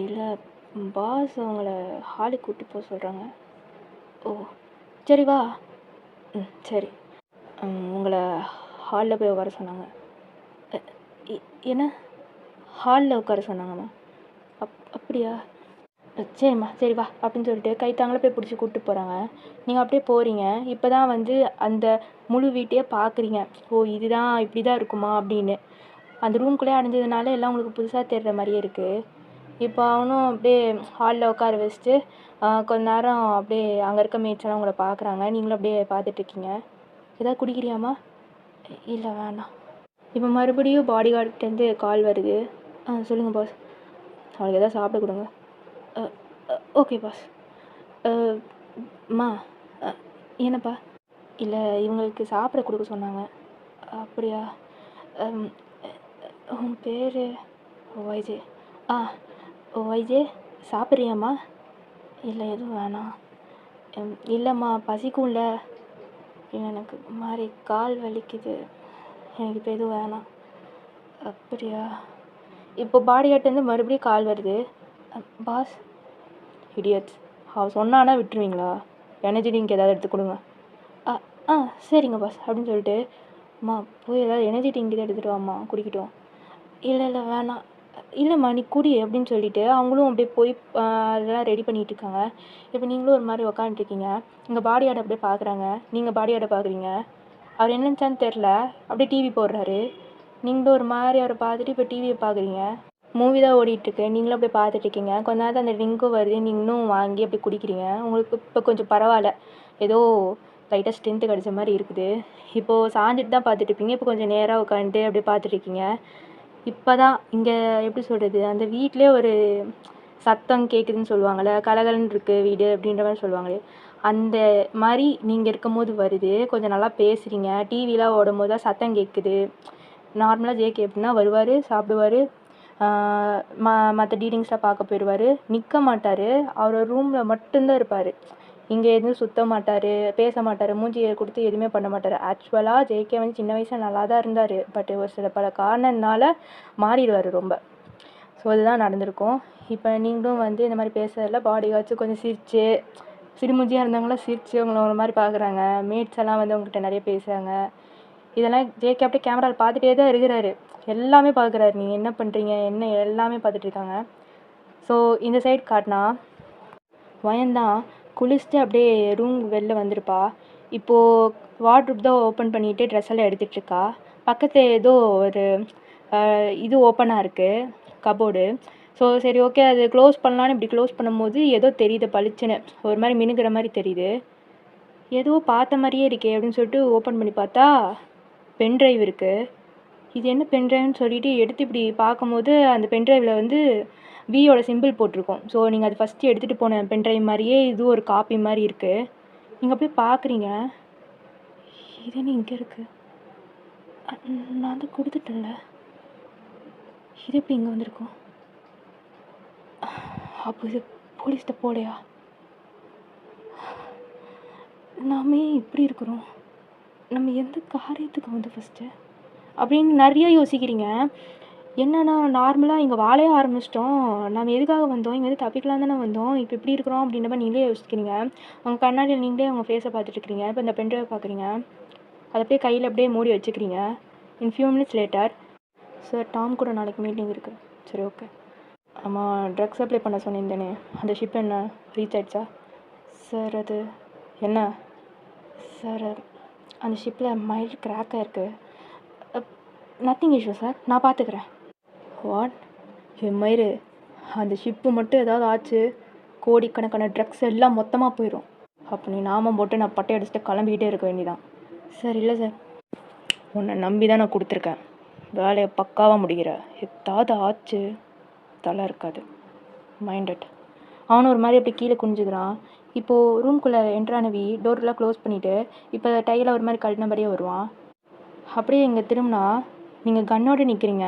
Speaker 1: இல்லை பாஸ் அவங்கள ஹாலுக்கு கூப்பிட்டு போக சொல்கிறாங்க. ஓ சரி வா. சரி. உங்களை ஹாலில் போய் உட்கார சொன்னாங்க. என்ன ஹாலில் உட்கார சொன்னாங்கம்மா? அப்படியா? சரிம்மா சரி வா அப்படின்னு சொல்லிட்டு கைத்தாங்களே போய் பிடிச்சி கூப்பிட்டு போகிறாங்க. நீங்கள் அப்படியே போகிறீங்க. இப்போ தான் வந்து அந்த முழு வீட்டையே பார்க்குறீங்க. ஓ இதுதான் இப்படி தான் இருக்குமா அப்படின்னு. அந்த ரூம்குள்ளே அடைஞ்சதுனால எல்லாம் உங்களுக்கு புதுசாக தெரிகிற மாதிரியே இருக்குது. இப்போ அவனும் அப்படியே ஹாலில் உட்கார வச்சுட்டு கொஞ்ச நேரம் அப்படியே அங்கே இருக்க மேட்செல்லாம் உங்களை பார்க்குறாங்க. நீங்களும் அப்படியே பார்த்துட்ருக்கீங்க. ஏதாவது குடிக்கிறியாம்மா? இல்லை வேணாம். இப்போ மறுபடியும் பாடி கார்டுலேருந்து கால் வருது. சொல்லுங்கள் பாஸ். அவளுக்கு எதாவது சாப்பிட கொடுங்க. Okay boss. அம்மா என்னப்பா? இல்லை இவங்களுக்கு சாப்பிட கொடுக்க சொன்னாங்க. அப்படியா? உன் பேர்? வைஜே. வைஜே சாப்பிட்றியாம்மா? இல்லை எதுவும் வேணாம். இல்லைம்மா பசிக்கும்ல. இல்லை எனக்கு மாதிரி கால் வலிக்குது, எனக்கு இப்போ எதுவும் வேணாம். அப்படியா? இப்போ பாடி கார்ட்லேருந்து மறுபடியும் கால் வருது. பாஸ். இடியட்ஸ். அவள் சொன்னானா விட்டுருவீங்களா? எனர்ஜி ட்ரிங்க் ஏதாவது எடுத்து கொடுங்க. சரிங்க பாஸ் அப்படின்னு சொல்லிட்டு, அம்மா போய் ஏதாவது எனர்ஜி ட்ரிங்க் இதை எடுத்துகிட்டு வாம்மா குடிக்கட்டும். இல்லை வேணாம். இல்லைம்மா நீ குடி அப்படின்னு சொல்லிட்டு அவங்களும் அப்படியே போய் அதெல்லாம் ரெடி பண்ணிகிட்டு இருக்காங்க. இப்போ நீங்களும் ஒரு மாதிரி உக்காந்துட்ருக்கீங்க. எங்கள் பாடி கார்டை அப்படியே பார்க்குறாங்க. நீங்கள் பாடி கார்டை பார்க்குறீங்க. அவர் என்ன நினச்சான்னு தெரில, அப்படியே டிவி போடுறாரு. நீங்களும் ஒரு மாதிரி அவரை பார்த்துட்டு இப்போ டிவியை பார்க்குறீங்க. மூவி தான் ஓடிட்டுருக்கு. நீங்களும் அப்படியே பார்த்துட்ருக்கீங்க. கொஞ்ச நேரத்தில் அந்த ட்ரிங்க்கும் வருது. நீங்களும் வாங்கி அப்படியே குடிக்கிறீங்க. உங்களுக்கு இப்போ கொஞ்சம் பரவாயில்ல, ஏதோ லைட்டாக ஸ்ட்ரென்த்து கிடச்ச மாதிரி இருக்குது. இப்போது சாஞ்சிட்டு தான் பார்த்துட்ருப்பீங்க. இப்போ கொஞ்சம் நேராக உட்காந்துட்டு அப்படியே பார்த்துட்ருக்கீங்க. இப்போ தான் இங்கே எப்படி சொல்கிறது, அந்த வீட்டிலே ஒரு சத்தம் கேட்குதுன்னு சொல்லுவாங்கள்ல, கலகலன்னு இருக்குது வீடு அப்படின்ற மாதிரி சொல்லுவாங்களே, அந்த மாதிரி நீங்கள் இருக்கும் போது வருது. கொஞ்சம் நல்லா பேசுகிறீங்க. டிவிலாம் ஓடும் போது தான் சத்தம் கேட்குது. நார்மலாக ஜேகே எப்படின்னா வருவார், சாப்பிடுவார், மற்ற டீலிங்ஸ்லாம் பார்க்க போயிடுவார். நிற்க மாட்டார். அவரோட ரூமில் மட்டும்தான் இருப்பார். இங்கே எதுவும் சுற்ற மாட்டார், பேச மாட்டார், மூஞ்சியை கொடுத்து எதுவுமே பண்ண மாட்டார். ஆக்சுவலாக ஜேகே வந்து சின்ன வயசில் நல்லா தான் இருந்தார். பட் ஒரு சில பல காரணத்தினால மாறிடுவார் ரொம்ப. ஸோ இதுதான் நடந்திருக்கும். இப்போ நீங்களும் வந்து இந்த மாதிரி பேசுறதில்ல, பாடி கார்ட்ஸு கொஞ்சம் சிரிச்சு, சிறுமூஞ்சியாக இருந்தவங்களாம் சிரித்து அவங்கள ஒரு மாதிரி பார்க்குறாங்க. மேட்ஸ் எல்லாம் வந்து அவங்ககிட்ட நிறைய பேசுகிறாங்க. இதெல்லாம் ஜேகே அப்படியே கேமராவில் பார்த்துட்டே தான் இருக்கிறாரு. எல்லாமே பார்க்குறாரு. நீங்கள் என்ன பண்ணுறீங்க என்ன எல்லாமே பார்த்துட்ருக்காங்க. ஸோ இந்த சைடு காட்டினா வயந்தான் குளிச்சுட்டு அப்படியே ரூம் வெளில வந்திருப்பா. இப்போது வார்ட்ரூப் தான் ஓப்பன் பண்ணிவிட்டு ட்ரெஸ் எல்லாம் எடுத்துகிட்ருக்கா. பக்கத்தில் ஏதோ ஒரு இது ஓப்பனாக இருக்குது, கபோர்டு. ஸோ சரி ஓகே அது க்ளோஸ் பண்ணலான்னு இப்படி க்ளோஸ் பண்ணும்போது ஏதோ தெரியுது பளிச்சுன்னு, ஒரு மாதிரி மினுக்கிற மாதிரி தெரியுது. ஏதோ பார்த்த மாதிரியே இருக்கே அப்படின்னு சொல்லிட்டு ஓப்பன் பண்ணி பார்த்தா பென்ட்ரைவ் இருக்குது. இது என்ன பென்ட்ரைவ்னு சொல்லிட்டு எடுத்து இப்படி பார்க்கும்போது அந்த பென்ட்ரைவில் வந்து வியோட சிம்பிள் போட்டிருக்கோம். ஸோ நீங்கள் அது ஃபஸ்ட்டு எடுத்துகிட்டு போன பென்ட்ரைவ் மாதிரியே இது ஒரு காப்பி மாதிரி இருக்குது. நீங்கள் அப்படியே பார்க்குறீங்க, இது என்ன இங்கே இருக்குது? நான் தான் கொடுத்துட்டேன்ல, இது எப்படி இங்கே வந்திருக்கும்? அப்போ இது போலீஸ்கிட்ட போலையா? நாமே இப்படி இருக்கிறோம், நம்ம எந்த காரியத்துக்கு வந்து ஃபஸ்ட்டு அப்படின்னு நிறையா யோசிக்கிறீங்க. என்னன்னா நார்மலாக இங்கே வாழையே ஆரம்பிச்சிட்டோம், நம்ம எதுக்காக வந்தோம், இங்கே வந்து தப்பிக்கலாம் தானே வந்தோம், இப்போ இப்படி இருக்கிறோம் அப்படின்ற மாதிரி நீங்களே யோசிக்கிறீங்க. உங்கள் கண்ணாடியில் நீங்களே உங்கள் ஃபேஸை பார்த்துட்ருக்கிறீங்க. இப்போ இந்த பென்ட்ரைவை பார்க்குறீங்க, அதை அப்படியே கையில் அப்படியே மூடி வச்சுக்கிறீங்க. In few minutes later, sir Tom கூட நாளைக்கு மீட்டிங் இருக்குது. சரி ஓகே. ஆமாம் ட்ரக்ஸ் அப்ளை பண்ண சொன்னீங்கதானே, அந்த ஷிப் என்ன ரீச் ஆகிடுச்சா? சார் அது என்ன சார், அந்த ஷிப்பில் மைல்டு கிராக்காக இருக்குது. நத்திங் இஷ்யூ சார், நான் பார்த்துக்கிறேன். வாட்? என் மயிறு, அந்த ஷிப்பு மட்டும் ஏதாவது ஆச்சு, கோடிக்கணக்கான ட்ரக்ஸ் எல்லாம் மொத்தமாக போயிடும். அப்போ நீ நாமம் போட்டு நான் பட்டை அடிச்சுட்டு கிளம்பிக்கிட்டே இருக்க வேண்டியதான். சார் இல்லை சார், உன்னை நம்பி தான் நான் கொடுத்துருக்கேன், வேலையை பக்காவாக முடிகிற, ஏதாவது ஆச்சு தலை இருக்காது, மைண்டட். அவனும் ஒரு மாதிரி அப்படி கீழே குனிஞ்சுக்கிறான். இப்போது ரூம்குள்ளே என்ட்ரானவி டோர்லாம் க்ளோஸ் பண்ணிவிட்டு இப்போ டையில் ஒரு மாதிரி கழட்டின மாதிரியே வருவான். அப்படியே இங்கே திரும்பினா நீங்கள் கன்னோடு நிற்கிறீங்க.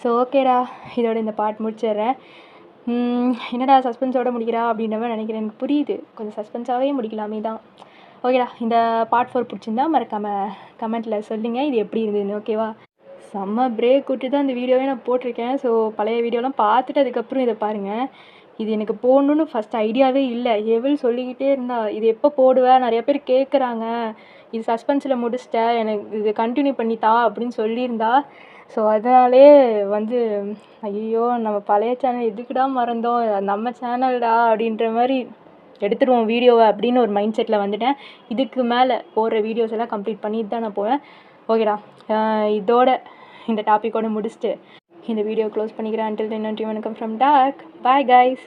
Speaker 1: ஸோ ஓகேடா, இதோட இந்த பார்ட் முடிச்சிடுறேன். என்னடா சஸ்பென்ஸோட முடிக்கிறா அப்படின்ற மாதிரி நினைக்கிறேன். எனக்கு புரியுது, கொஞ்சம் சஸ்பென்ஸாகவே முடிக்கலாமே தான். ஓகேடா, இந்த பார்ட் 4 பிடிச்சிருந்தா மறக்காமல் கமெண்ட்டில் சொல்லுங்கள் இது எப்படி இருந்ததுன்னு. ஓகேவா? செம்ம பிரேக் விட்டு தான் இந்த வீடியோவே நான் போட்டிருக்கேன். ஸோ பழைய வீடியோலாம் பார்த்துட்டு அதுக்கப்புறம் இதை பாருங்கள். இது எனக்கு போடணுன்னு ஃபஸ்ட் ஐடியாவே இல்லை. எவள் சொல்லிக்கிட்டே இருந்தா இது எப்போ போடுவேன், நிறைய பேர் கேட்குறாங்க, இது சஸ்பென்ஸில் முடிச்சிட்டேன், எனக்கு இது கண்டினியூ பண்ணித்தா அப்படின்னு சொல்லியிருந்தா. ஸோ அதனாலே வந்து ஐயோ நம்ம பழைய சேனல் எதுக்குடா மறந்தோம், நம்ம சேனல்டா அப்படின்ற மாதிரி எடுத்துருவோம் வீடியோவை அப்படின்னு ஒரு மைண்ட் செட்டில் வந்துட்டேன். இதுக்கு மேலே போடுற வீடியோஸ் எல்லாம் கம்ப்ளீட் பண்ணிட்டு தான் நான் போவேன். ஓகேடா, இதோட இந்த டாப்பிக்கோடு முடிச்சுட்டு இந்த வீடியோ க்ளோஸ் பண்ணிக்கிறேன். until then நன்றி வணக்கம் from dark. bye guys.